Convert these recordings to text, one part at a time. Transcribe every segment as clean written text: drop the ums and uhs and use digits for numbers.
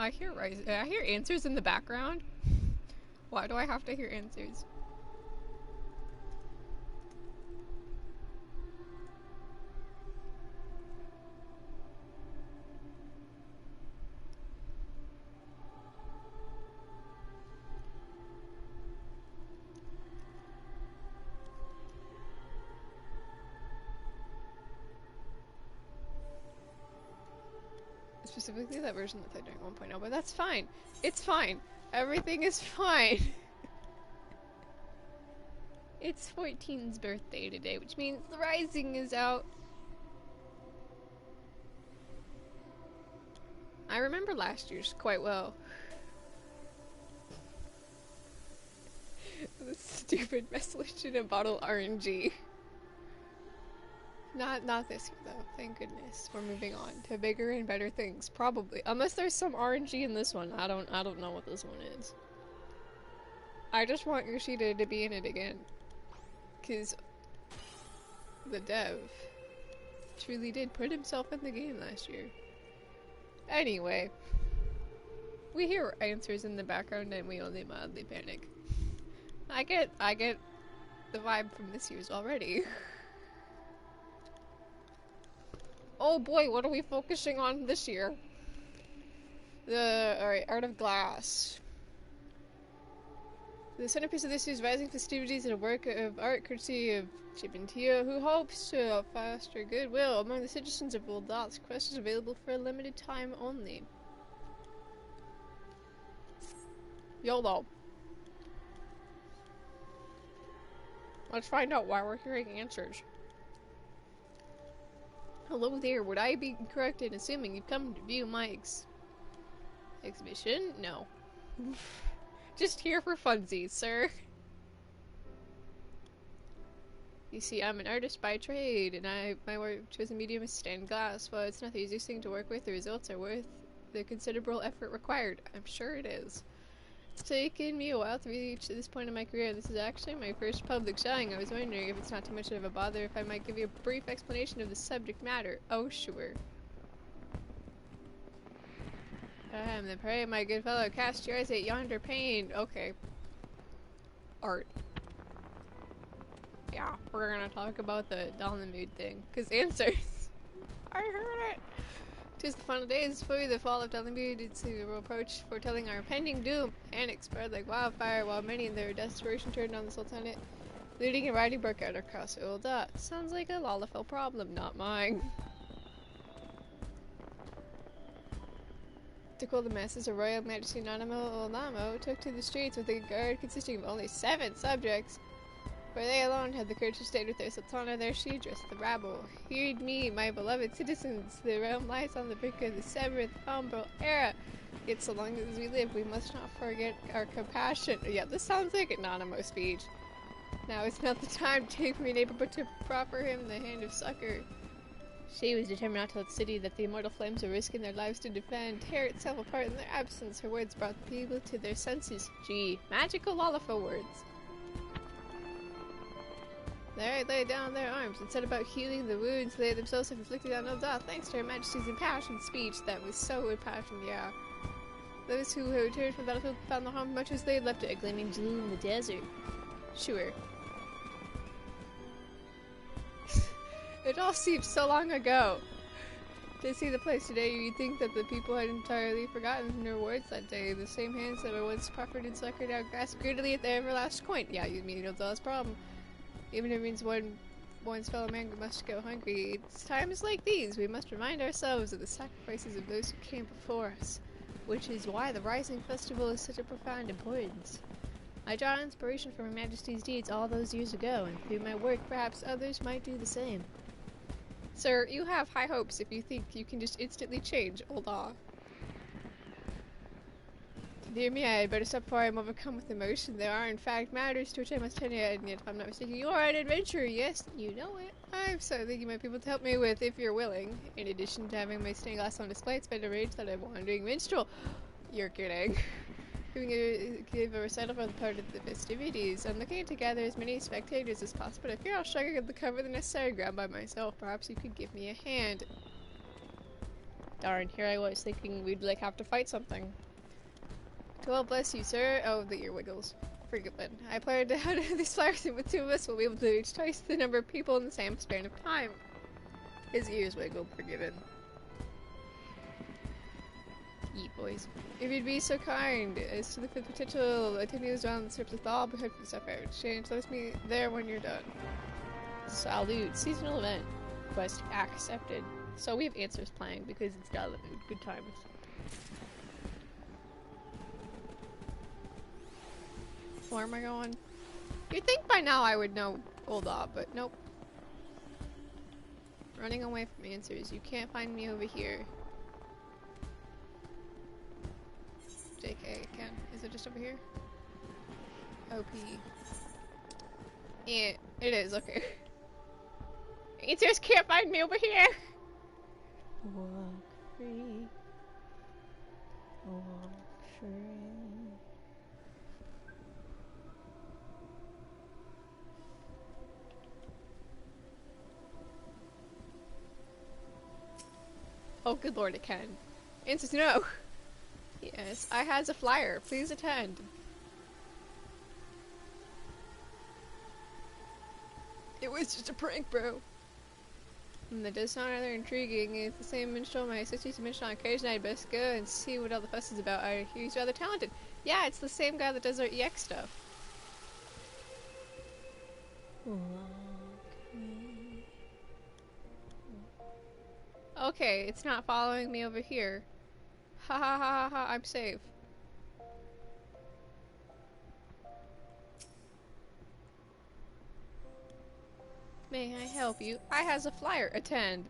I hear answers in the background. Why do I have to hear answers? Specifically that version that they're doing 1.0, but that's fine. It's fine. Everything is fine. It's 14's birthday today, which means the Rising is out. I remember last year's quite well. The stupid resolution and bottle RNG. Not this year though, thank goodness. We're moving on to bigger and better things, probably. Unless there's some RNG in this one. I don't know what this one is. I just want Yoshida to be in it again. Cause the dev truly did put himself in the game last year. Anyway. We hear answers in the background and we only mildly panic. I get the vibe from this year's already. Oh boy, what are we focusing on this year? Alright, Art of Glass. The centerpiece of this year's Rising festivities is a work of art courtesy of Chip and Tia, who hopes to foster goodwill among the citizens of Old Dots. Quest is available for a limited time only. YOLO. Let's find out why we're hearing answers. Hello there, would I be correct in assuming you've come to view my exhibition? No. Just here for funsies, sir. You see, I'm an artist by trade, and my work chosen medium is stained glass. While it's not the easiest thing to work with, the results are worth the considerable effort required. I'm sure it is. It's taken me a while to reach this point in my career. This is actually my first public showing. I was wondering if it's not too much of a bother if I might give you a brief explanation of the subject matter. Oh, sure. Then pray, my good fellow, cast your eyes at yonder pane. Okay. Art. Yeah, we're gonna talk about the doll in the mood thing. Cause answers. I heard it! 'Tis the final days before the fall of Dalimud. It's a reproach foretelling our impending doom. Panic spread like wildfire, while many in their desperation turned on the Sultanate. Looting and rioting broke out across Old Dot. Sounds like a Lalafell problem, not mine. To cool the masses, Her Royal Majesty Nanamo Olamo took to the streets with a guard consisting of only 7 subjects. For they alone had the courage to stand with their sultana. There she addressed the rabble. Heed me, my beloved citizens. The realm lies on the brink of the 7th umbral era. Yet so long as we live, we must not forget our compassion. Yeah, this sounds like a Nanamo speech. Now is not the time to take from your neighbor, but to proffer him the hand of succor. She was determined not to let the city that the immortal flames were risking their lives to defend tear itself apart in their absence. Her words brought the people to their senses. Gee, magical Lalafell words. They laid down their arms and set about healing the wounds they themselves have inflicted on Old Dot, thanks to Her Majesty's impassioned speech. That was so impassioned, yeah. Those who had returned from the battlefield found the home much as they had left it, a gleaming jewel in the desert. Sure. It all seems so long ago. To see the place today, you'd think that the people had entirely forgotten their words that day. The same hands that were once proffered and succored now grasp greedily at their everlasting coin. Yeah, you mean Old Dot's problem. Even if it means one's fellow man must go hungry. It's times like these we must remind ourselves of the sacrifices of those who came before us, which is why the Rising Festival is such a profound importance. I draw inspiration from Her Majesty's deeds all those years ago, and through my work perhaps others might do the same. Sir, you have high hopes if you think you can just instantly change Old Dot. Dear me, I had better stop before I am overcome with emotion. There are, in fact, matters to which I must tend to, and yet, if I'm not mistaken, you are an adventurer, yes, you know it. I'm so thinking you might be able to help me with, if you're willing. In addition to having my stained glass on display, it's been arranged that I'm a wandering minstrel. You're kidding. Give a recital for the part of the festivities. I'm looking to gather as many spectators as possible, but I fear I'll struggle to cover the necessary ground by myself. Perhaps you could give me a hand. Darn, here I was thinking we'd like have to fight something. Well, bless you, sir. Oh, the ear wiggles. Forgiven. I planned to have these flyers in with 2 of us. We'll be able to reach twice the number of people in the same span of time. His ears wiggled. Forgiven. Eat, boys. If you'd be so kind as to the potential attendees on the strips with all but hope for stuff out. Exchange, let us meet there when you're done. Salute. Seasonal event. Quest accepted. So we have answers playing because it's got good times. Where am I going? You'd think by now I would know Old Ob, but nope. Running away from answers. You can't find me over here. JK, Ken. Is it just over here? OP. Yeah, it is. Okay. Answers can't find me over here! Walk free. Walk free. Oh, good lord, it can. Answers no. Yes, I has a flyer. Please attend. It was just a prank, bro. And that does sound rather intriguing. It's the same minstrel my sisters mentioned on occasion. I'd best go and see what all the fuss is about. I hear he's rather talented. Yeah, it's the same guy that does our EX stuff. Okay, it's not following me over here. Ha ha ha ha ha, I'm safe. May I help you? I has a flyer. Attend.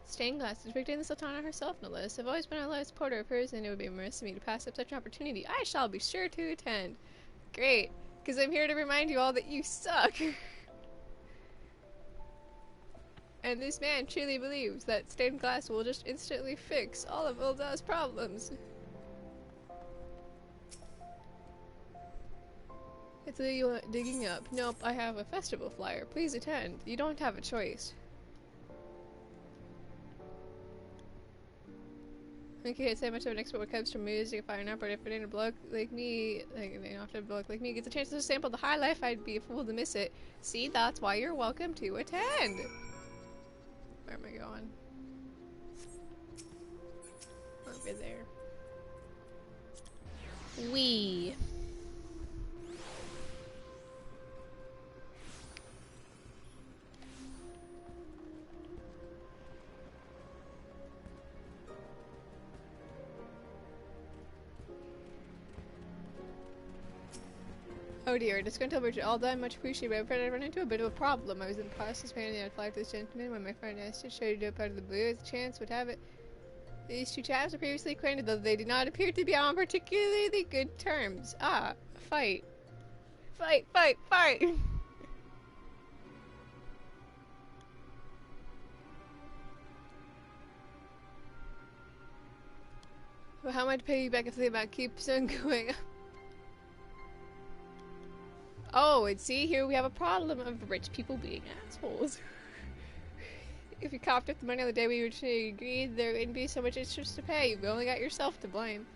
Stained glass, depicting the Sultana herself, no less. I've always been a loyal supporter of hers, and it would be remiss of me to pass up such an opportunity. I shall be sure to attend. Great, because I'm here to remind you all that you suck. And this man truly believes that stained glass will just instantly fix all of Ulda's problems. It's you digging up. Nope, I have a festival flyer. Please attend. You don't have a choice. I can't say much of an expert when it comes to music if I'm not, but if it ain't a bloke like me, gets a chance to sample the high life, I'd be a fool to miss it. See, that's why you're welcome to attend. Where am I going? Over there. Wee. Oh dear, disgruntled Bridget, all done, much appreciated, but I'm afraid I run into a bit of a problem. I was in the process of handing out a flyer to this gentleman when my friend asked to show it up out of the blue. As a chance would have it, these two chaps were previously acquainted, though they did not appear to be on particularly good terms. Ah, a fight. Fight, fight, fight! Well, how am I to pay you back if the amount keeps on going up? Oh, and see, here we have a problem of rich people being assholes. If you coughed up the money on the day we originally agreed, there wouldn't be so much interest to pay. You've only got yourself to blame.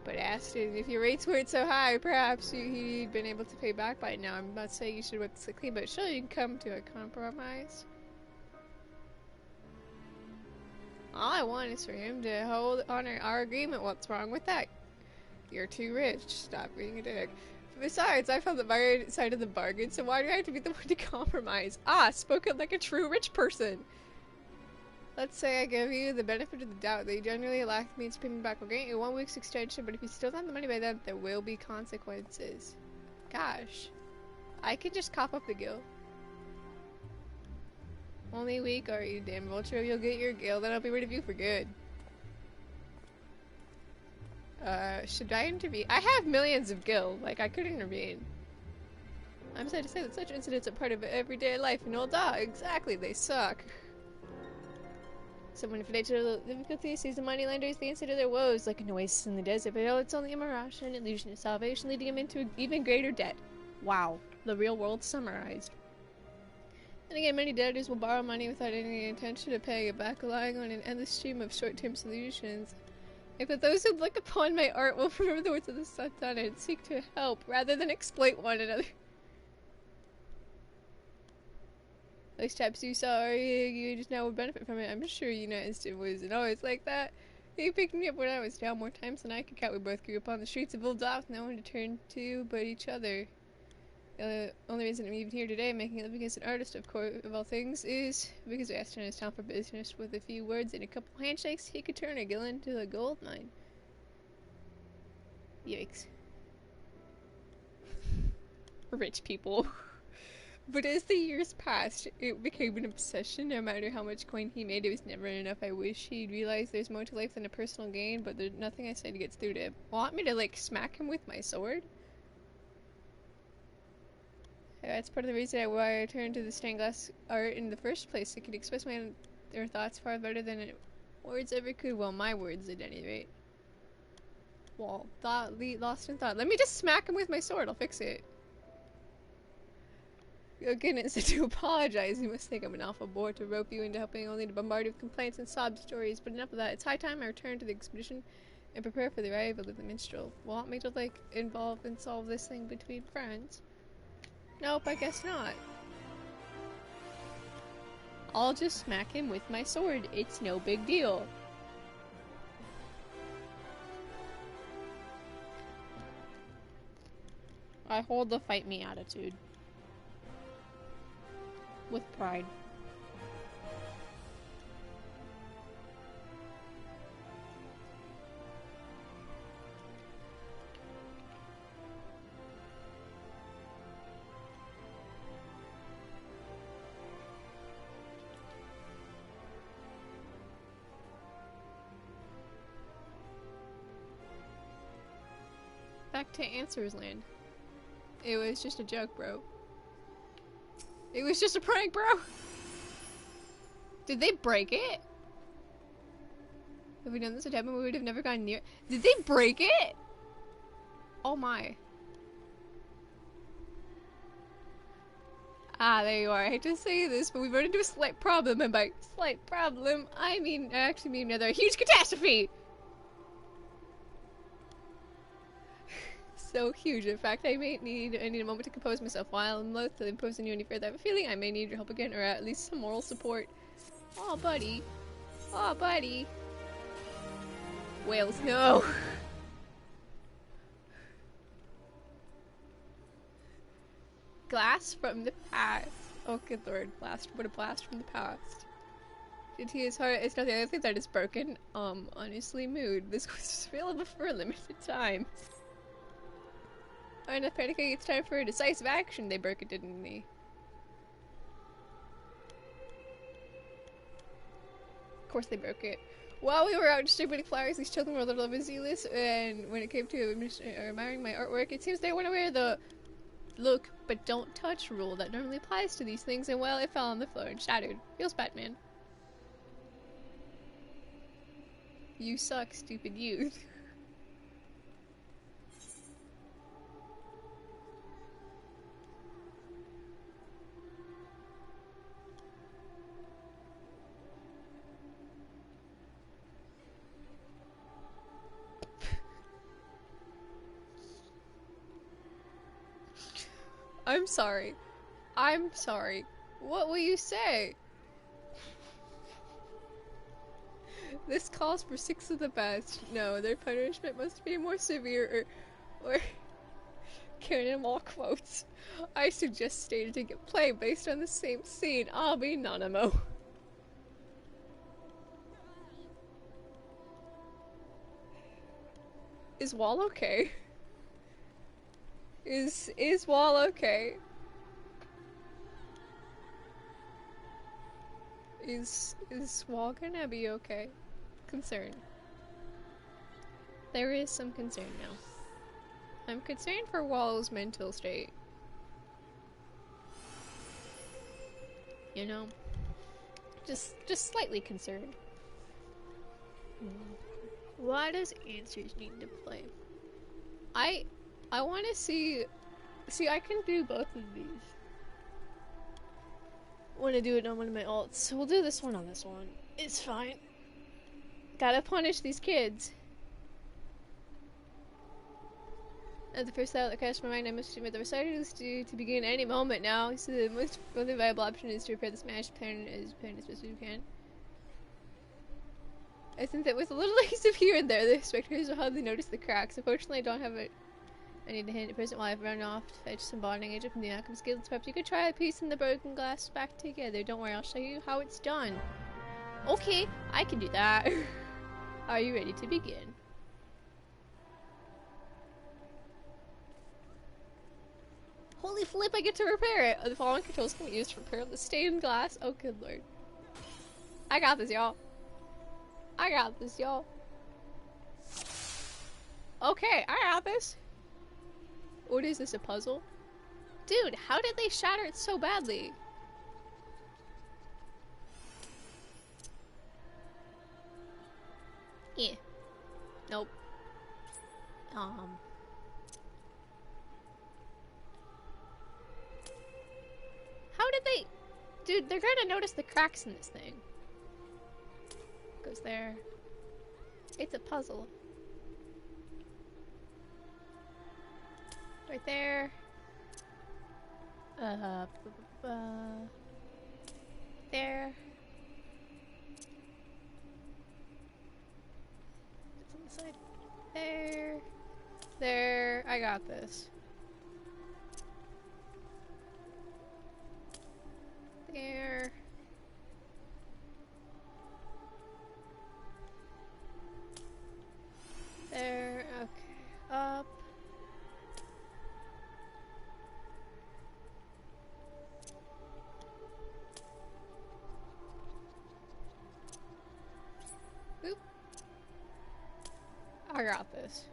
But Aston, if your rates weren't so high, perhaps he'd been able to pay back by now. I'm not saying you should whip this clean, but surely you can come to a compromise. All I want is for him to honor our agreement. What's wrong with that? You're too rich. Stop being a dick. Besides, I found the my side of the bargain, so why do I have to be the one to compromise? Ah, spoken like a true rich person. Let's say I give you the benefit of the doubt that you generally lack the means to pay me back. We'll grant you 1 week's extension, but if you still don't have the money by then, there will be consequences. Gosh. I could just cough up the gil. Only a week? Are you damn vulture? You'll get your gil, then I'll be rid of you for good. Should I intervene? I have millions of gil. Like, I could intervene. I'm sad to say that such incidents are part of everyday life in Ulda. Exactly, they suck. Someone financial difficulties sees the moneylenders the answer to their woes, like an oasis in the desert, but it's only a mirage, an illusion of salvation, leading him into even greater debt. Wow. The real world summarized. And again, many debtors will borrow money without any intention of paying it back, relying on an endless stream of short-term solutions. But those who look upon my art will remember the words of the Sultan and seek to help, rather than exploit one another. Those types you saw, you just now will benefit from it. I'm sure United wasn't always like that. He picked me up when I was down more times than I could count. We both grew up on the streets of Old with no one to turn to but each other. The only reason I'm even here today, making a living as an artist, of course, of all things, is because we asked him in his town for business. With a few words and a couple handshakes, he could turn a gill into a gold mine. Yikes. Rich people. But as the years passed, it became an obsession. No matter how much coin he made, it was never enough. I wish he'd realize there's more to life than a personal gain, but there's nothing I said gets through to him. Want me to, like, smack him with my sword? That's part of the reason why I turned to the stained glass art in the first place. It could express their thoughts far better than words ever could. Well, my words at any rate. Well, lost in thought. Let me just smack him with my sword. I'll fix it. Again, instead to apologize, you must think I'm an awful bore to rope you into helping, only to bombard you with complaints and sob stories. But enough of that. It's high time I return to the expedition and prepare for the arrival of the minstrel. Want me to, like, involve and solve this thing between friends? Nope, I guess not. I'll just smack him with my sword. It's no big deal. I hold the fight me attitude. With pride. Back to Answer's Land. It was just a joke, bro. It was just a prank, bro! Did they break it? If we done this at Heaven, we would have never gone near. Did they break it? Oh my. Ah, there you are. I hate to say this, but we've run into a slight problem, and by slight problem, I actually mean another huge catastrophe! So huge, in fact, I need a moment to compose myself. While I'm loath to impose on you any further, I have a feeling I may need your help again, or at least some moral support. Aw, buddy. Aw, buddy. Whales, no! Glass from the past. Oh, good lord. Blast. What a blast from the past. Did he as hard as not the other thing that is broken? Honestly, mood. This was available for a limited time. And apparently it's time for a decisive action. They broke it, didn't they? Of course they broke it. While we were out distributing flyers, these children were a little overzealous, and when it came to admiring my artwork, it seems they went aware of the look but don't touch rule that normally applies to these things, and well, it fell on the floor and shattered. Feels Batman. You suck, stupid youth. I'm sorry. I'm sorry. What will you say? This calls for 6 of the best. No, their punishment must be more severe or canon wall quotes. I suggest staging a play based on the same scene. I'll be Nanamo. Is Wall okay? Is Wall okay? Is Wall gonna be okay? Concern. There is some concern now. I'm concerned for Wall's mental state. You know? Just slightly concerned. Why does answers need to play? I want to see I can do both of these. Want to do it on one of my alts, so we'll do this one on this one. It's fine. Gotta punish these kids. At the first thought that crossed my mind, I must admit the recital is due to begin any moment now, so the most only viable option is to repair the smashed pen as best as we can. I think that with a little adhesive here and there, the spectators will hardly notice the cracks. Unfortunately, I don't have it. I need a hand at present while I've run off to fetch some bonding agent from the alchemist guild. Perhaps you could try a piece in the broken glass back together. Don't worry, I'll show you how it's done. Okay, I can do that. Are you ready to begin? Holy flip, I get to repair it! The following controls can be used to repair the stained glass. Oh, good lord. I got this, y'all. I got this, y'all. Okay, I got this. What is this, a puzzle? Dude, how did they shatter it so badly? Yeah. Nope. How did they... Dude, they're gonna notice the cracks in this thing. Goes there. It's a puzzle. Right there. There. It's on the side. There. There. I got this. There. There. Okay. Up. Oop. I got this.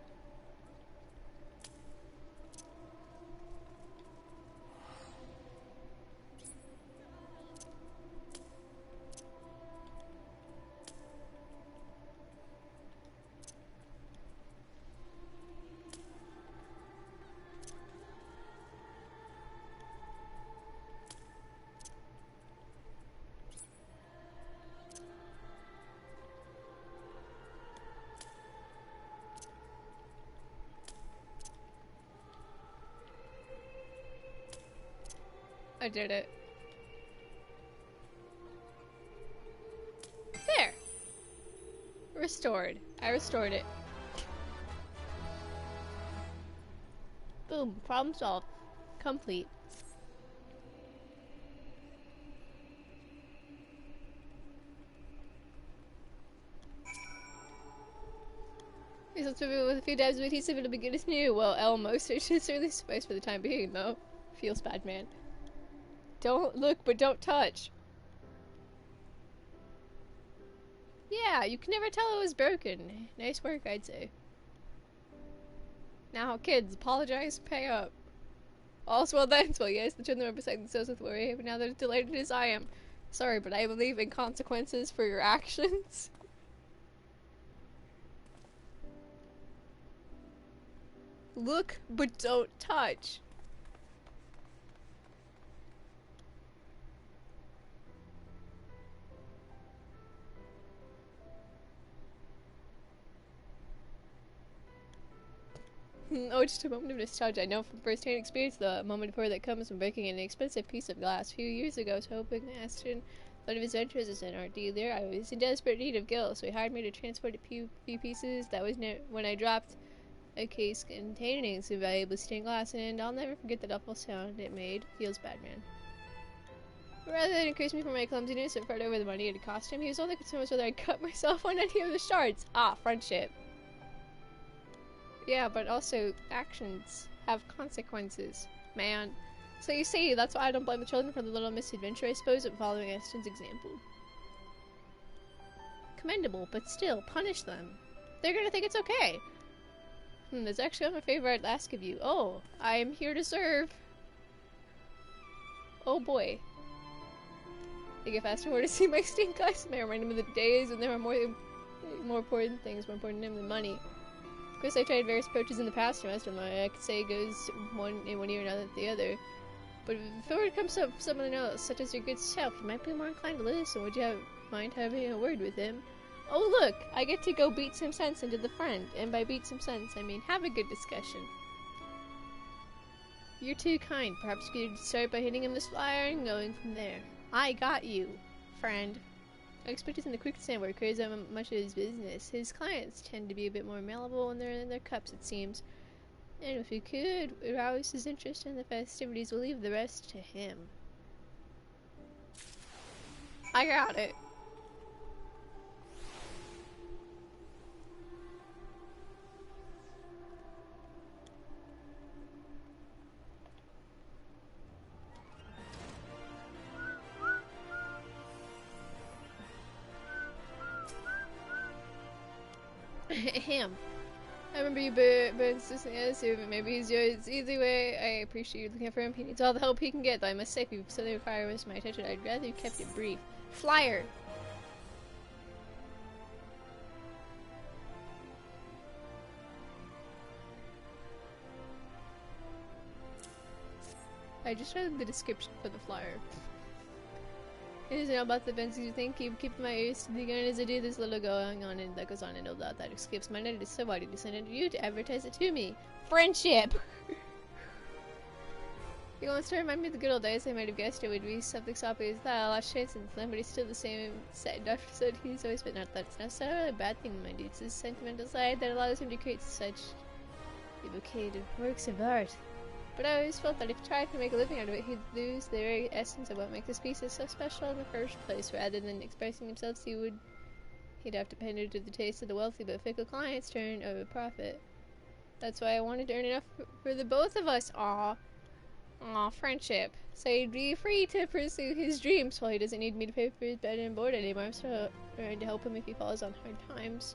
I did it. There! Restored. I restored it. Boom. Problem solved. Complete. Let's move it with a few dabs of adhesive, it'll begin as new. Well, almost. It should certainly suffice for the time being, though. Feels bad, man. Don't look, but don't touch. Yeah, you can never tell it was broken. Nice work, I'd say. Now, kids, apologize, pay up. All's well then, well, yes, the children were beside themselves with worry, but now they're delighted as I am. Sorry, but I believe in consequences for your actions. Look, but don't touch. Oh, just a moment of nostalgia. I know from first-hand experience the moment of horror that comes from breaking an expensive piece of glass. A few years ago, I was hoping Ashton, one of his ventures as an art dealer. I was in desperate need of gil, so he hired me to transport a few pieces. That was when I dropped a case containing some valuable stained glass, and I'll never forget the awful sound it made. Feels bad, man. Rather than increase me for my clumsiness or fret over the money it cost him, he was only concerned with whether I'd cut myself on any of the shards. Ah, friendship. Yeah, but also, actions have consequences, man. So you see, that's why I don't blame the children for the little misadventure, I suppose, of following Ashton's example. Commendable, but still, punish them. They're gonna think it's okay. There's actually one favor I'd ask of you. Oh, I am here to serve. Oh boy. I get faster more to see my stained glass. May remind him of the days when there were more more important things, more important to him than money. Of course, I've tried various approaches in the past to master money. I could say it goes one in one ear and out of the other. But if the word comes up someone else, such as your good self, you might be more inclined to listen. Would you mind having a word with him? Oh look, I get to go beat some sense into the friend, and by beat some sense, I mean have a good discussion. You're too kind. Perhaps you could start by hitting him this flyer and going from there. I got you, friend. I expect he's in the quicksand where he carries out much of his business. His clients tend to be a bit more malleable when they're in their cups, it seems. And if you could arouse his interest in the festivities, we'll leave the rest to him. I got it. Him. I remember you been insisting as to maybe he's yours. Either way, I appreciate you looking for him. He needs all the help he can get, though I must say, if you suddenly require my attention, I'd rather you kept it brief. Flyer! I just read the description for the flyer. It isn't about the events you think. Keep my ears to the ground as I do. There's little going on and that goes on and all that escapes my net. It is so why did you send it to you to advertise it to me? Friendship! You wants to remind me of the good old days. I might have guessed it would be something sloppy as that. I lost chance since then, but he's still the same set Dr. said he's always been. Not that it's necessarily a bad thing, mind you. It's his sentimental side that allows him to create such evocative works of art. But I always felt that if he tried to make a living out of it, he'd lose the very essence of what makes his pieces so special in the first place. Rather than expressing himself, he'd have to pander to the taste of the wealthy but fickle clients turn of a profit. That's why I wanted to earn enough for the both of us. Aw, friendship. So he'd be free to pursue his dreams while he doesn't need me to pay for his bed and board anymore. I'm still trying to help him if he falls on hard times.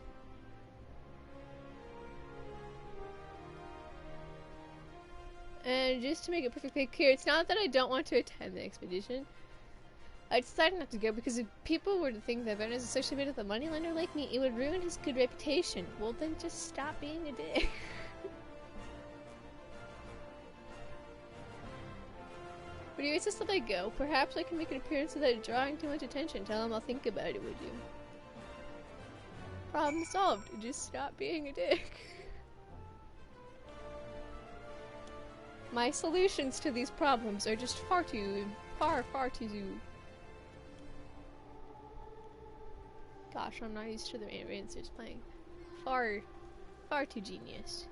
And just to make it perfectly clear, it's not that I don't want to attend the expedition. I decided not to go because if people were to think that Ben is associated with a moneylender like me, it would ruin his good reputation. Well, then just stop being a dick. But you insist that I go. Perhaps I can make an appearance without drawing too much attention. Tell him I'll think about it, would you? Problem solved. Just stop being a dick. My solutions to these problems are just far too... Gosh, I'm not used to the answers playing. Far too genius.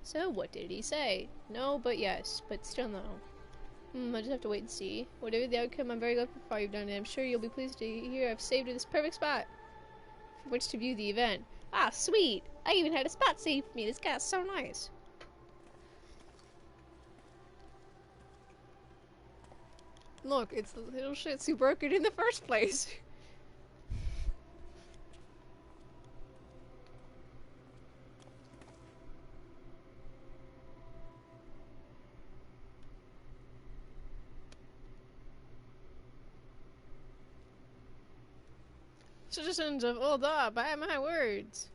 So, what did he say? No, but yes, but still no. I'll just have to wait and see. Whatever the outcome, I'm very grateful for all you've done, and I'm sure you'll be pleased to hear I've saved you this perfect spot from which to view the event. Ah, sweet! I even had a spot saved for me. This guy's so nice. Look, it's the little shits who broke it in the first place. Citizens of Ulda, by my words.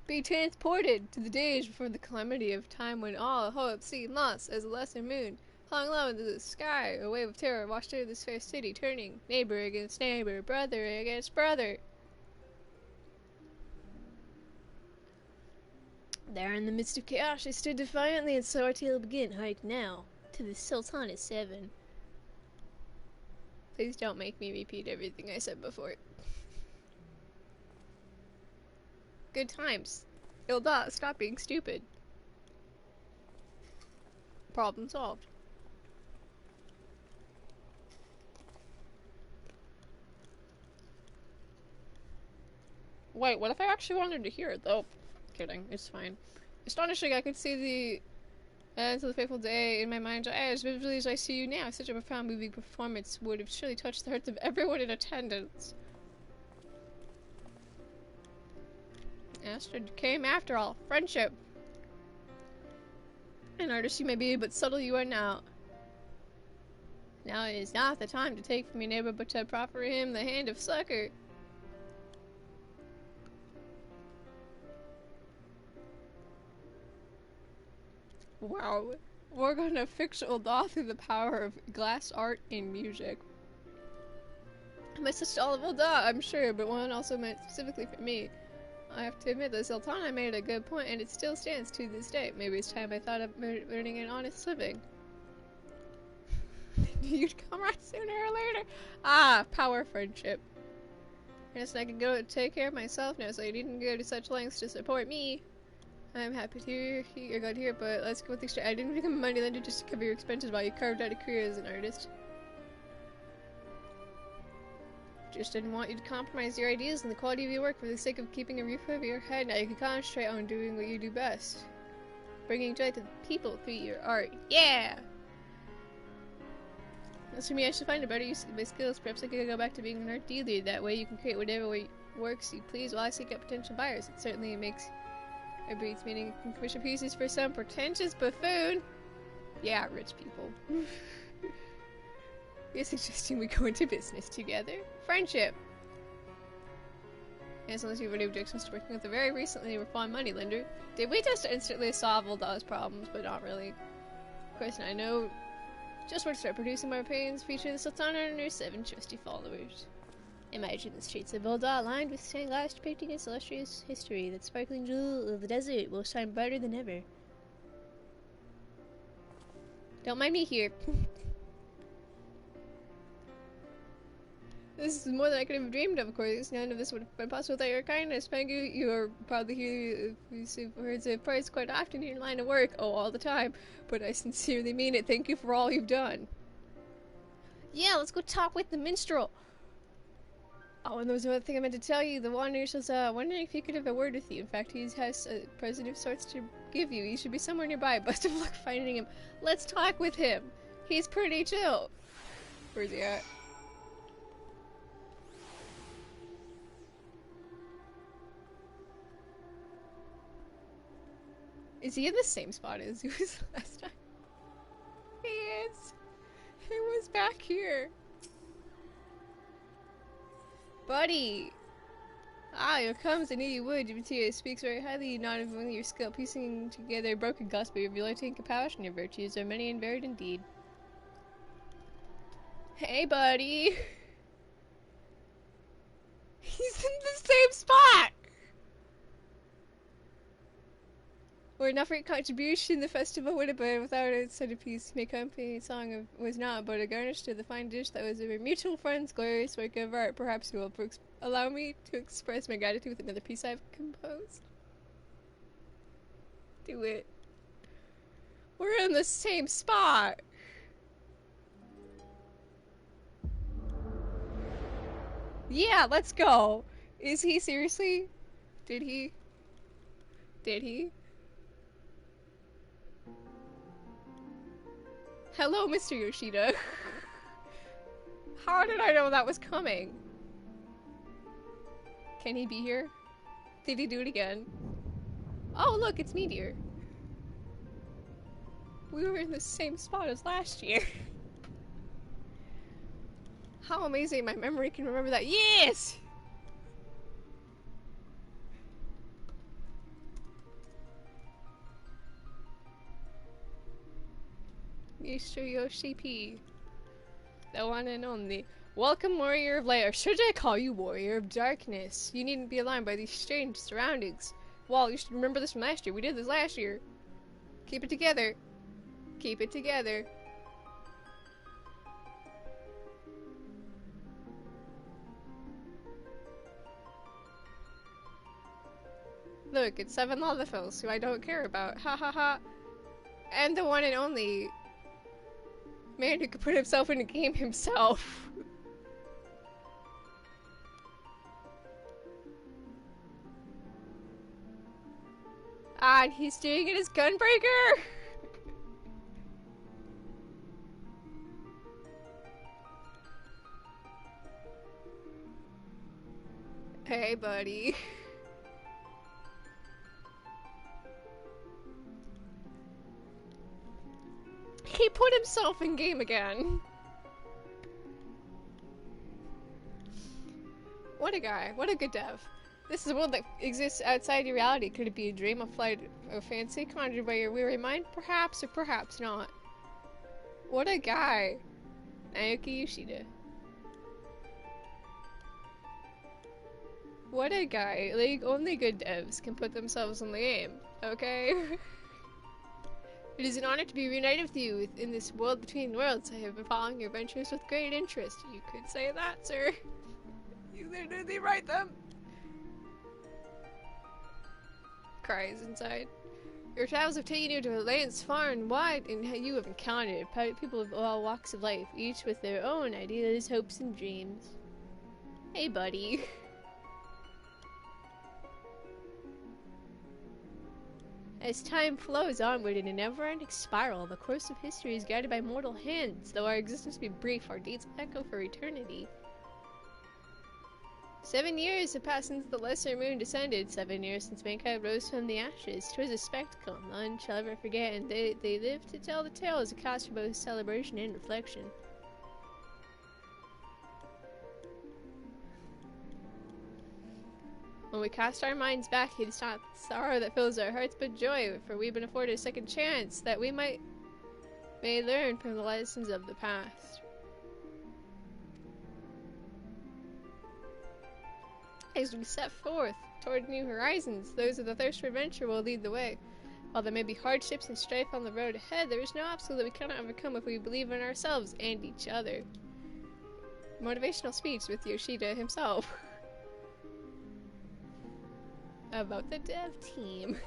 Be transported to the days before the calamity of time when all hope seemed lost as a lesser moon hung low into the sky. A wave of terror washed over this fair city, turning neighbor against neighbor, brother against brother. There in the midst of chaos, she stood defiantly, and so our tale will begin. Hark now to the Sultana 7. Please don't make me repeat everything I said before. Good times. Hilda, stop being stupid. Problem solved. Wait, what if I actually wanted to hear it, though? Kidding, it's fine. Astonishing, I could see the ends of the fateful day in my mind's eye as vividly as I see you now. Such a profound moving performance would have surely touched the hearts of everyone in attendance. Astrid came after all. Friendship. An artist you may be, but subtle you are now. Now is not the time to take from your neighbor, but to proffer him the hand of succor. Wow. We're gonna fix old doll through the power of glass art and music. A message to all of Ul'dah, I'm sure, but one also meant specifically for me. I have to admit that Sultana made a good point, and it still stands to this day. Maybe it's time I thought of earning an honest living. You'd come right sooner or later. Ah, power friendship. Guess I can go take care of myself now, so you needn't go to such lengths to support me. I'm happy to hear you're glad to hear, but let's go with the extra. I didn't become a moneylender just to cover your expenses while you carved out a career as an artist. Just didn't want you to compromise your ideas and the quality of your work for the sake of keeping a roof over your head. Now you can concentrate on doing what you do best. Bringing joy to the people through your art. Yeah! As for me, I should find a better use of my skills. Perhaps I could go back to being an art dealer. That way you can create whatever works you please while I seek out potential buyers. It certainly makes or breeds meaning and commission pieces for some pretentious buffoon. Yeah, rich people. You're suggesting we go into business together? Friendship! Yes, unless you have any objections to working with a very recently reformed moneylender. Did we just instantly solve Ul'dah's problems, but not really? Of course, I know just where to start producing more paintings featuring the Sultana and her 7 trusty followers. Imagine the streets of Ul'dah lined with stained glass depicting its illustrious history. That sparkling jewel of the desert will shine brighter than ever. Don't mind me here. This is more than I could have dreamed of course. None of this would have been possible without your kindness, Pengu. You are probably hear these words of praise quite often in your line of work. Oh, all the time. But I sincerely mean it. Thank you for all you've done. Yeah, let's go talk with the minstrel. Oh, and there was another thing I meant to tell you. The Wanderers was wondering if he could have a word with you. In fact, he has a present of sorts to give you. He should be somewhere nearby. Best of luck finding him. Let's talk with him. He's pretty chill. Where's he at? Is he in the same spot as he was last time? He is. He was back here. Buddy! Ah, here comes. I knew you would. Your material speaks very highly, not of only your skill piecing together a broken gospel, your ability and compassion. Your virtues are many and varied indeed. Hey, buddy! He's in the same spot! Were it not for your contribution, the festival would have been without its centerpiece. My company song was not, but a garnish to the fine dish that was a mutual friend's glorious work of art. Perhaps you will allow me to express my gratitude with another piece I've composed. Do it. We're in the same spot. Yeah, let's go. Is he seriously? Did he? Did he? Hello, Mr. Yoshida. How did I know that was coming? Can he be here? Did he do it again? Oh, look, it's Meteor. We were in the same spot as last year. How amazing my memory can remember that. Yes! Mr. Yoshi P. The one and only. Welcome, Warrior of Light, or should I call you Warrior of Darkness? You needn't be alarmed by these strange surroundings. Well, you should remember this from last year. We did this last year. Keep it together. Keep it together. Look, it's 7 Lalafels, who I don't care about. Ha ha ha. And the one and only man who could put himself in a game himself. Ah, and he's doing it as Gunbreaker! Hey, buddy. He put himself in game again. What a guy. What a good dev. This is a world that exists outside your reality. Could it be a dream, a flight of fancy conjured by your weary mind? Perhaps or perhaps not. What a guy. Naoki Yoshida. What a guy. Like, only good devs can put themselves in the game, okay? It is an honor to be reunited with you in this world between worlds. I have been following your ventures with great interest. You could say that, sir. You literally write them. Cries inside. Your travels have taken you to lands far and wide, and you have encountered people of all walks of life, each with their own ideas, hopes, and dreams. Hey, buddy. As time flows onward in a never-ending spiral, the course of history is guided by mortal hands. Though our existence be brief, our deeds echo for eternity. 7 years have passed since the lesser moon descended. 7 years since mankind rose from the ashes. 'Twas a spectacle none shall ever forget, and they live to tell the tales, a cause for both celebration and reflection. When we cast our minds back, it is not sorrow that fills our hearts, but joy, for we've been afforded a second chance, that we may learn from the lessons of the past. As we set forth toward new horizons, those with a thirst for adventure will lead the way. While there may be hardships and strife on the road ahead, there is no obstacle that we cannot overcome if we believe in ourselves and each other. Motivational speech with Yoshida himself. About the dev team.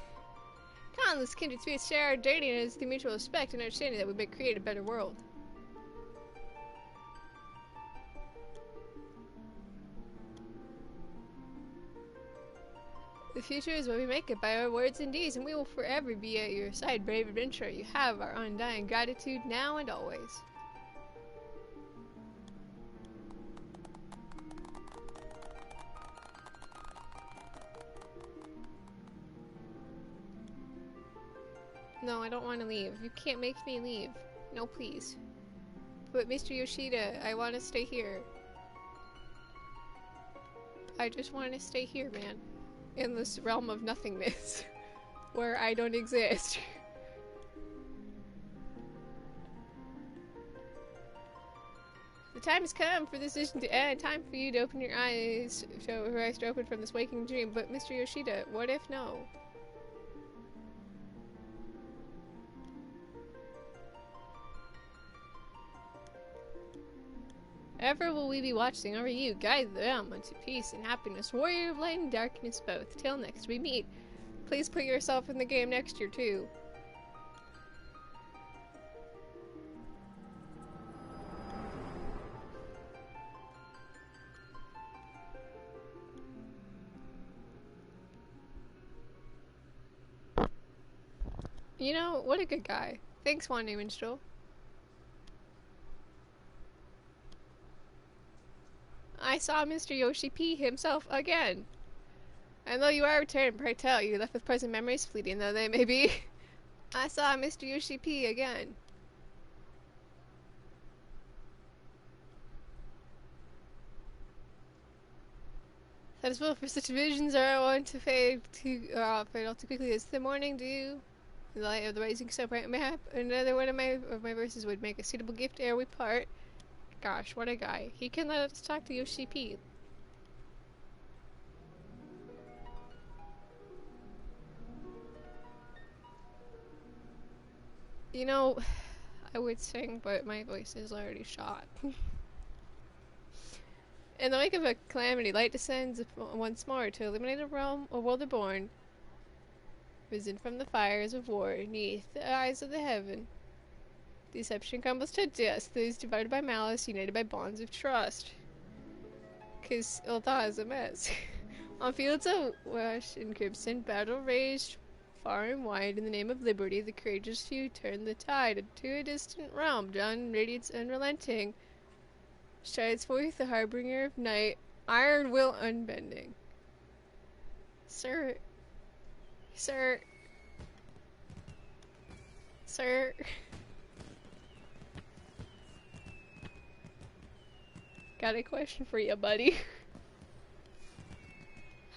Countless kindred spirits share our journey, and it is through mutual respect and understanding that we may create a better world. The future is what we make it by our words and deeds, and we will forever be at your side, brave adventurer. You have our undying gratitude now and always. No, I don't want to leave. You can't make me leave. No, please. But Mr. Yoshida, I want to stay here. I just want to stay here, man. In this realm of nothingness. Where I don't exist. The time has come for this vision to end. Time for you to open your eyes. So your eyes to open from this waking dream. But Mr. Yoshida, what if no? Ever will we be watching over you, guide them unto peace and happiness, warrior of light and darkness both. Till next we meet. Please put yourself in the game next year too. You know, what a good guy. Thanks, Wandering Minstrel. I saw Mr. Yoshi P himself again. And though you are returned, pray tell, you left with present memories, fleeting though they may be. I saw Mr. Yoshi P again. That is well, for such visions are one to fade all too quickly as the morning dew. In the light of the rising sun bright map, another one of my verses would make a suitable gift ere we part. Gosh, what a guy. He can let us talk to Yoshi P. You know, I would sing, but my voice is already shot. In the wake of a calamity, light descends once more to illuminate a realm, a world reborn, risen from the fires of war, neath the eyes of the heaven. Deception crumbles to dust, those divided by malice, united by bonds of trust. 'Cause Ulta is a mess. On fields of wash and crimson, battle raged far and wide. In the name of liberty, the courageous few turned the tide to a distant realm. Dawn radiance unrelenting strides forth, the harbinger of night, iron will unbending. Sir. Sir. Sir. Got a question for you, buddy.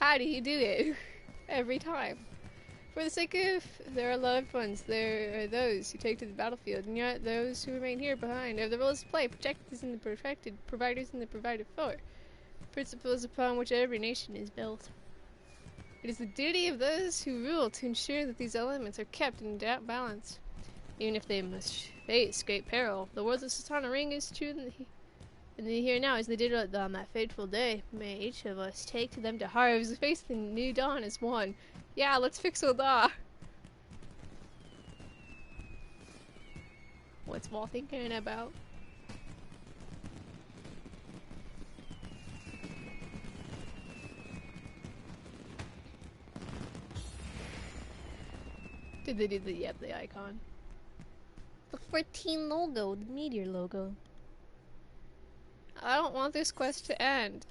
How do you do it? Every time. For the sake of their loved ones, there are those who take to the battlefield, and yet those who remain here behind have the roles to play, protectors and the protected, providers and the provided for. Principles upon which every nation is built. It is the duty of those who rule to ensure that these elements are kept in balance. Even if they must face great peril, the words of Sultana ring is true in the here and now as they did on that fateful day. May each of us take to them to heart as we face the new dawn as one. Yeah, let's fix Ul'dah. What's Wall thinking about? Did they do the, yep, the icon. The 14 logo, the meteor logo. I don't want this quest to end.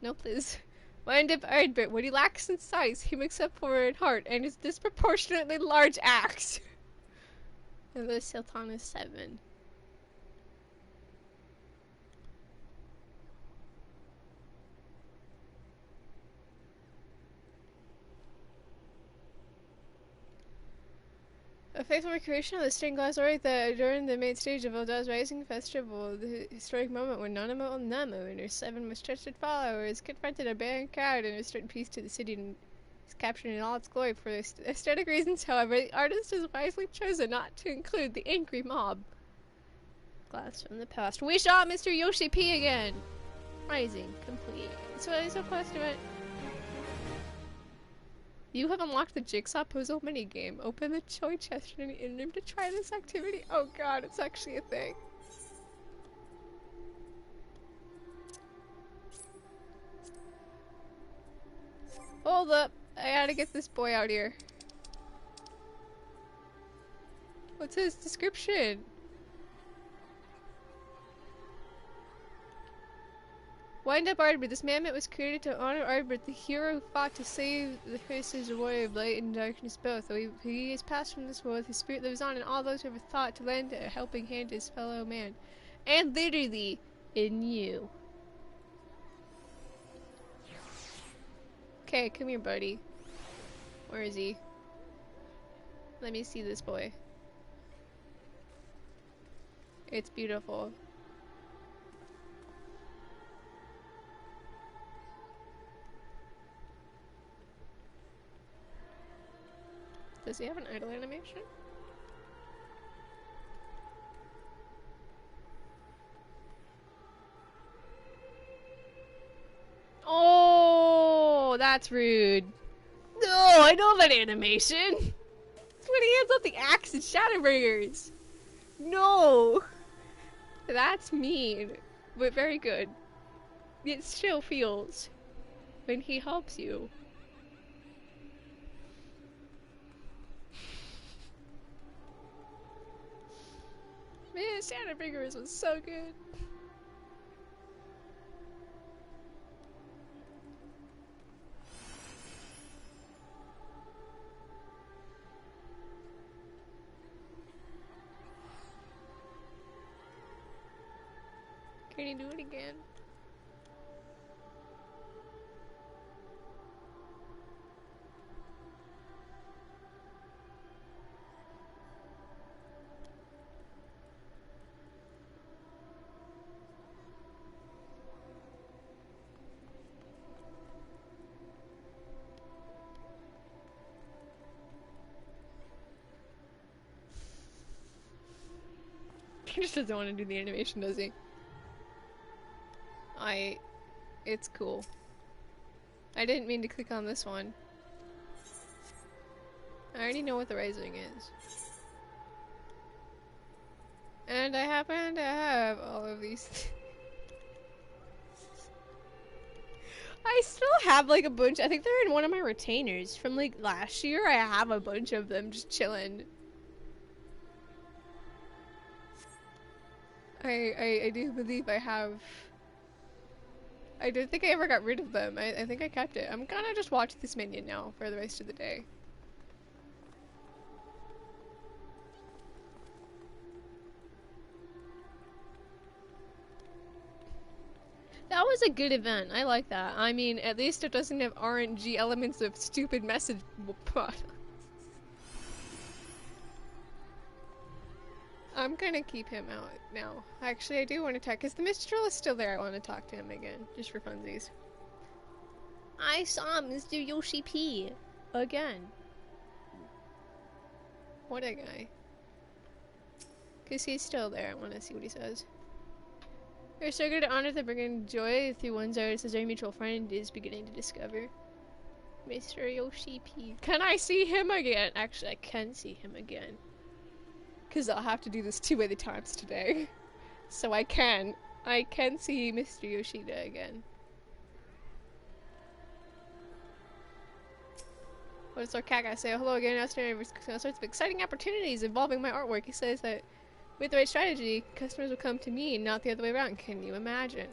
No, please. Wind up Ardbert. What he lacks in size, he makes up for in heart and his disproportionately large axe. And the Sultana 7. A faithful recreation of the stained glass orc that during the main stage of Uldah's Rising Festival, the historic moment when Nanamo Namu and her 7 most trusted followers confronted a barren crowd and restored peace to the city and is captured in all its glory. For aesthetic reasons, however, the artist has wisely chosen not to include the angry mob. Glass from the past. We shot Mr. Yoshi P again! Rising complete. So it's a quest event. You have unlocked the Jigsaw Puzzle minigame. Open the toy chest in the room to try this activity. Oh god, it's actually a thing. Hold up. I gotta get this boy out here. What's his description? Wind up Ardbert. This mammoth was created to honor Ardbert, the hero who fought to save the faces warrior of light and darkness both. Though he has passed from this world, his spirit lives on in all those who ever thought to lend a helping hand to his fellow man. And literally, in you. Okay, come here, buddy. Where is he? Let me see this boy. It's beautiful. Does he have an idle animation? Oh, that's rude. No, I know that animation. It's when he hands out the axe and Shadowbringers. No, that's mean, but very good. It still feels when he helps you. Man, Shadowbringers was so good. Can you do it again? He just doesn't want to do the animation, does he? It's cool. I didn't mean to click on this one. I already know what the rising is. And I happen to have all of these. I still have like a bunch. I think they're in one of my retainers from like last year. I have a bunch of them just chilling. I do believe I have. I don't think I ever got rid of them. I think I kept it. I'm gonna just watch this minion now for the rest of the day. That was a good event. I like that. I mean, at least it doesn't have RNG elements of stupid message. I'm gonna keep him out now. Actually, I do want to talk, because the Mistral is still there. I want to talk to him again, just for funsies. I saw Mr. Yoshi P. again. What a guy. Because he's still there. I want to see what he says. We're so good to honor the bringing joy through one's artist as our mutual friend is beginning to discover. Mr. Yoshi P. Can I see him again? Actually, I can see him again. Because I'll have to do this 2 other times today. So I can see Mr. Yoshida again. What does our cat guy say? Hello again, all sorts of exciting opportunities involving my artwork. He says that with the right strategy, customers will come to me and not the other way around. Can you imagine?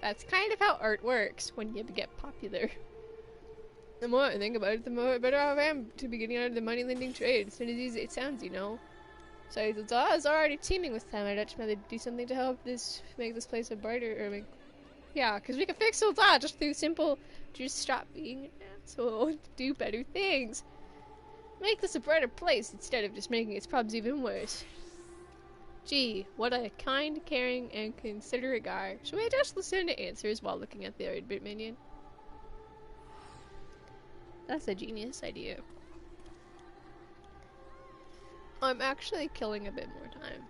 That's kind of how art works when you get popular. The more I think about it, the more better off I am to be getting out of the money-lending trade. It's not as easy as it sounds, you know. So it's already teaming with them. I'd actually do something to help make this place a brighter, yeah, because we can fix Sultan just through simple, just stop being an asshole and do better things. Make this a brighter place instead of just making its problems even worse. Gee, what a kind, caring, and considerate guy. Should we just listen to answers while looking at the 8-bit minion? That's a genius idea. I'm actually killing a bit more time.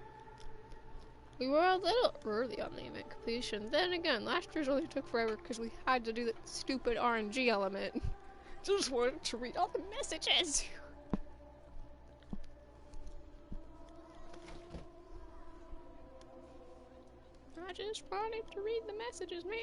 We were a little early on the event completion. Then again, last year's only took forever because we had to do that stupid RNG element. Just wanted to read all the messages. I just wanted to read the messages, man.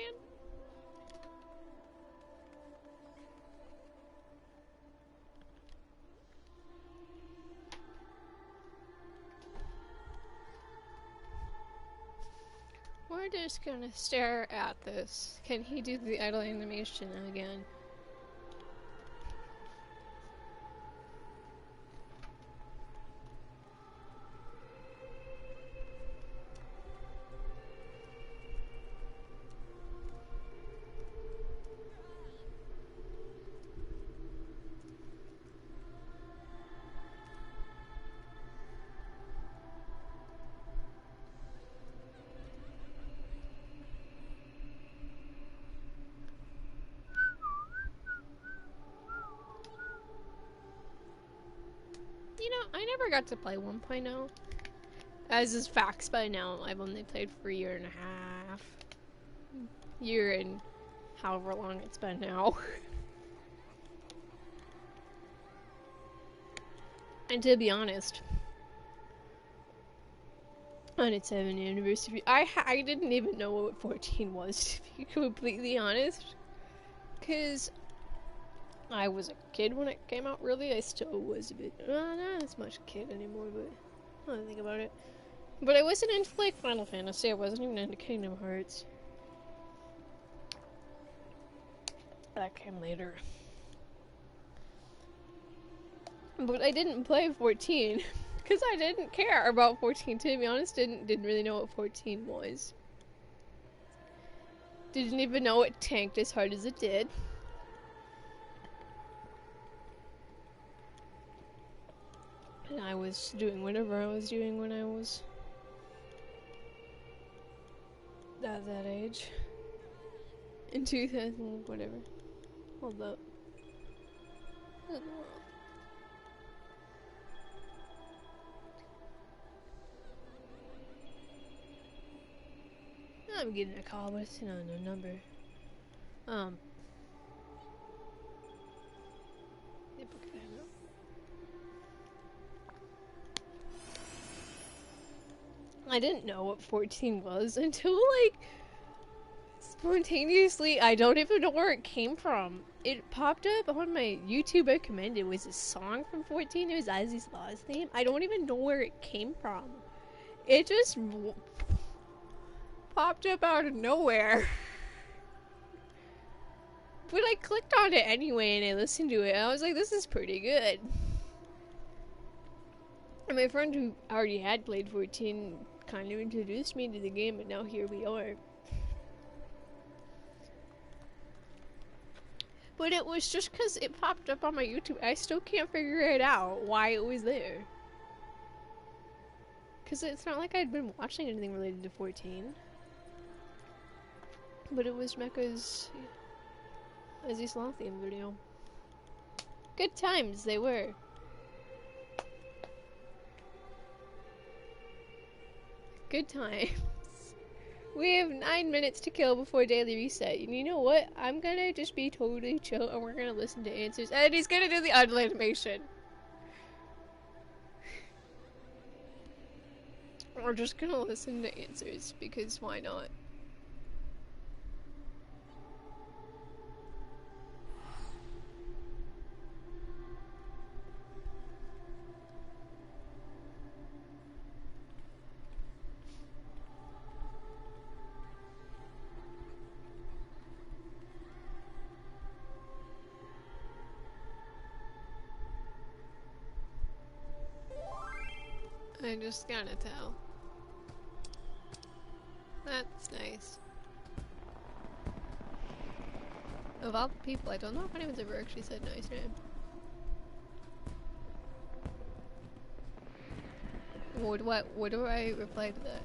We're just gonna stare at this. Can he do the idle animation again? You know, I never got to play 1.0. As is facts by now, I've only played for a year and a half. Year and however long it's been now. And to be honest, on its 7th anniversary, I didn't even know what 14 was, to be completely honest. Because I was a kid when it came out, really. I still was a bit, not as much a kid anymore, but I don't think about it. But I wasn't into, like, Final Fantasy. I wasn't even into Kingdom Hearts. That came later. But I didn't play 14, because I didn't care about 14, to be honest. Didn't really know what 14 was. Didn't even know it tanked as hard as it did. And I was doing whatever I was doing when I was at that age. In 2000, whatever. Hold up. What in the world? I'm getting a call, but it's not a number. I didn't know what 14 was until, like, spontaneously, I don't even know where it came from. It popped up on my YouTube recommended. It was a song from 14. It was Ozzy's Law's theme. I don't even know where it came from. It just popped up out of nowhere. But I clicked on it anyway and I listened to it and I was like, this is pretty good. And my friend who already had played 14 kind of introduced me to the game, and now here we are. But it was just because it popped up on my YouTube. I still can't figure it out why it was there. Because it's not like I'd been watching anything related to 14. But it was Mecha's Aziz Law theme video. Good times they were. Good times. We have 9 minutes to kill before daily reset. And you know what? I'm gonna just be totally chill and we're gonna listen to answers. And he's gonna do the idle animation. We're just gonna listen to answers because why not? I just gotta tell. That's nice. Of all the people, I don't know if anyone's ever actually said nice name. What do I reply to that?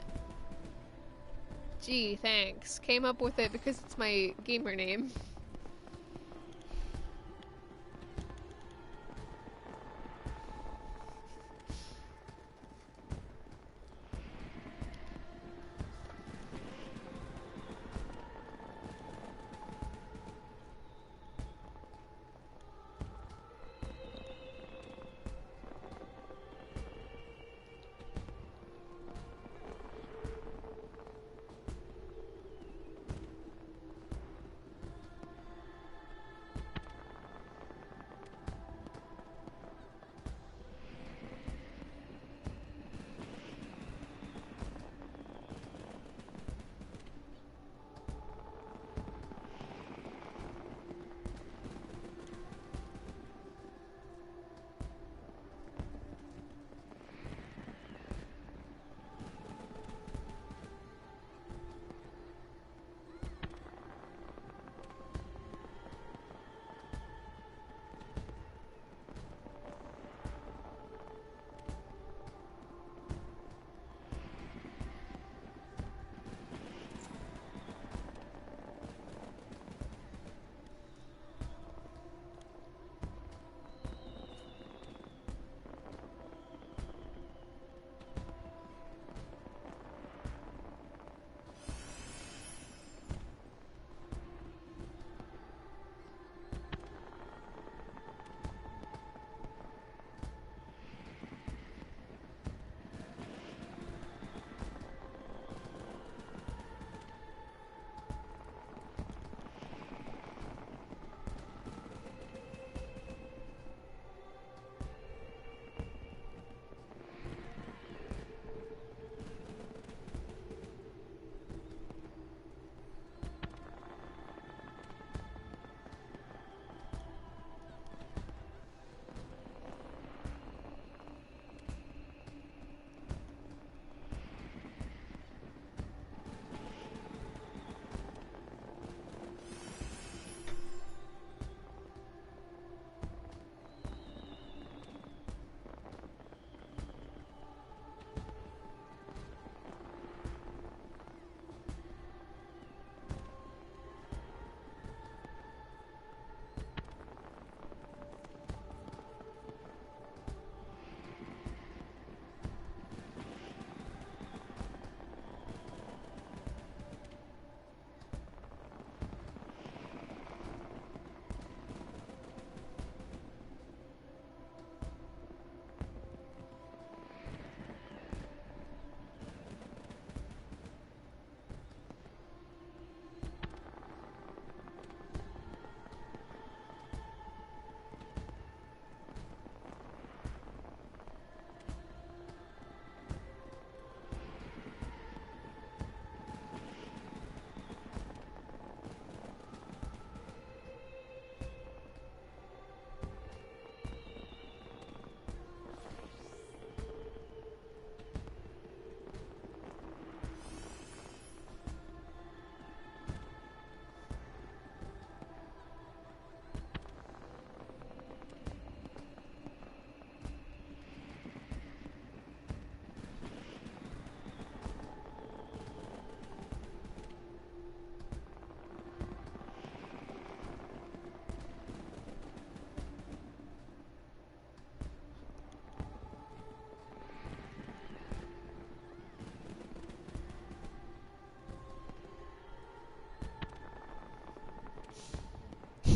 Gee, thanks. Came up with it because it's my gamer name.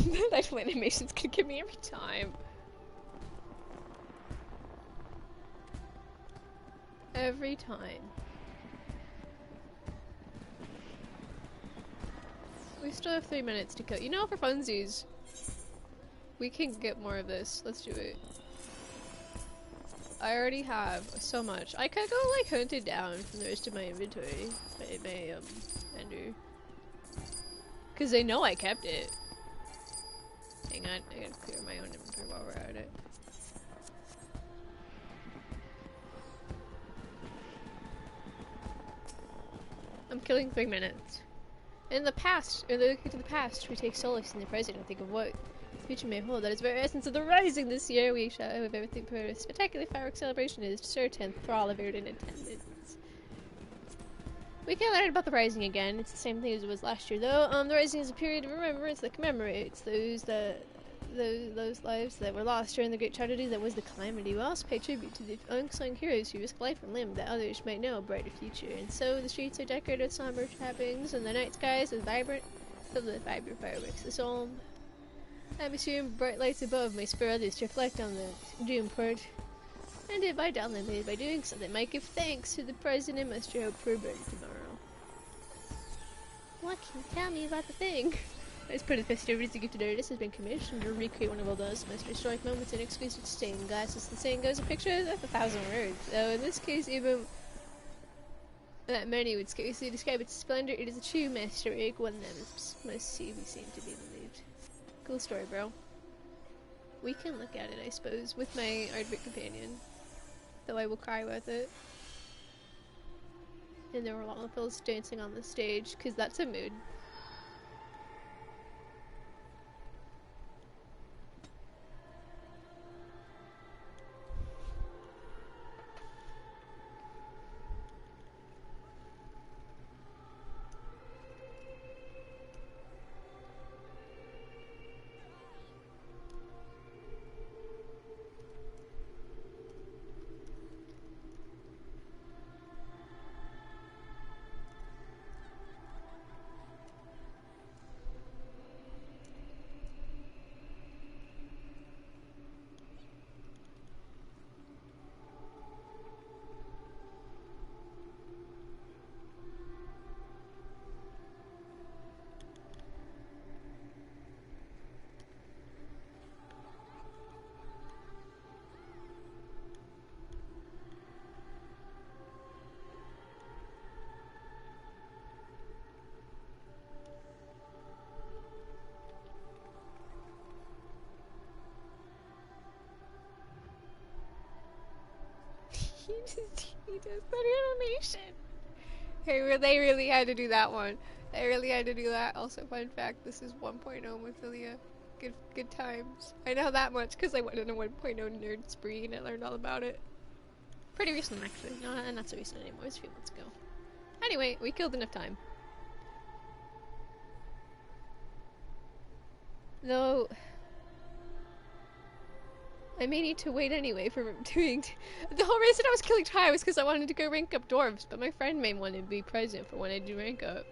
The actual animation's gonna get me every time. Every time. We still have 3 minutes to kill. You know, for funsies, we can get more of this. Let's do it. I already have so much. I could go like hunt it down from the rest of my inventory. My ender. Cause they know I kept it. Hang on, I gotta clear my own inventory while we're at it. I'm killing 3 minutes. In the past, or looking to the past, we take solace in the present and think of what the future may hold. That is the very essence of the Rising this year. We shall have everything for a spectacular fireworks celebration is certain thrall of everyone in attendance. We can learn about the Rising again. It's the same thing as it was last year, though. The Rising is a period of remembrance that commemorates those lives that were lost during the great tragedy that was the calamity. We also pay tribute to the unsung heroes who risked life and limb that others might know a brighter future. And so the streets are decorated with somber trappings, and the night skies is filled with vibrant fireworks. The solemn atmosphere and bright lights above may spur others to reflect on the doomed port, and invite down the by doing so they might give thanks to the present and muster hope for a brighter tomorrow. What can you tell me about the thing? As part of the festivities, the gifted artist has been commissioned to recreate one of Waldo's most historic moments in exquisite stained glass. As the saying goes, a picture is worth 1,000 words. Though in this case, even that many would scarcely describe its splendor, it is a true masterwork, one that must see be seen to be believed. Cool story, bro. We can look at it, I suppose, with my art-book companion. Though I will cry with it. And there were a lot of fellas dancing on the stage, because that's a mood. He does that animation. They really had to do that one. They really had to do that. Also, fun fact, this is 1.0 Mophilia. Good times. I know that much because I went on a 1.0 nerd spree and I learned all about it. Pretty recent, actually. No, not so recent anymore. It was a few months ago. Anyway, we killed enough time. Though I may need to wait anyway for doing. The whole reason I was killing time was because I wanted to go rank up dwarves, but my friend may want to be present for when I do rank up.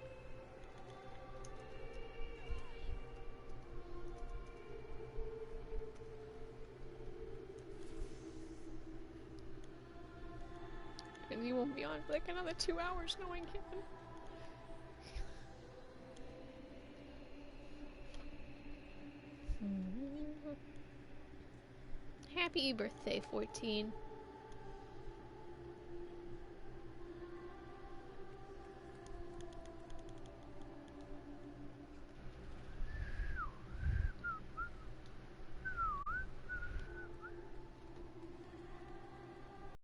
And you won't be on for like another 2 hours, no one can. Happy birthday, 14.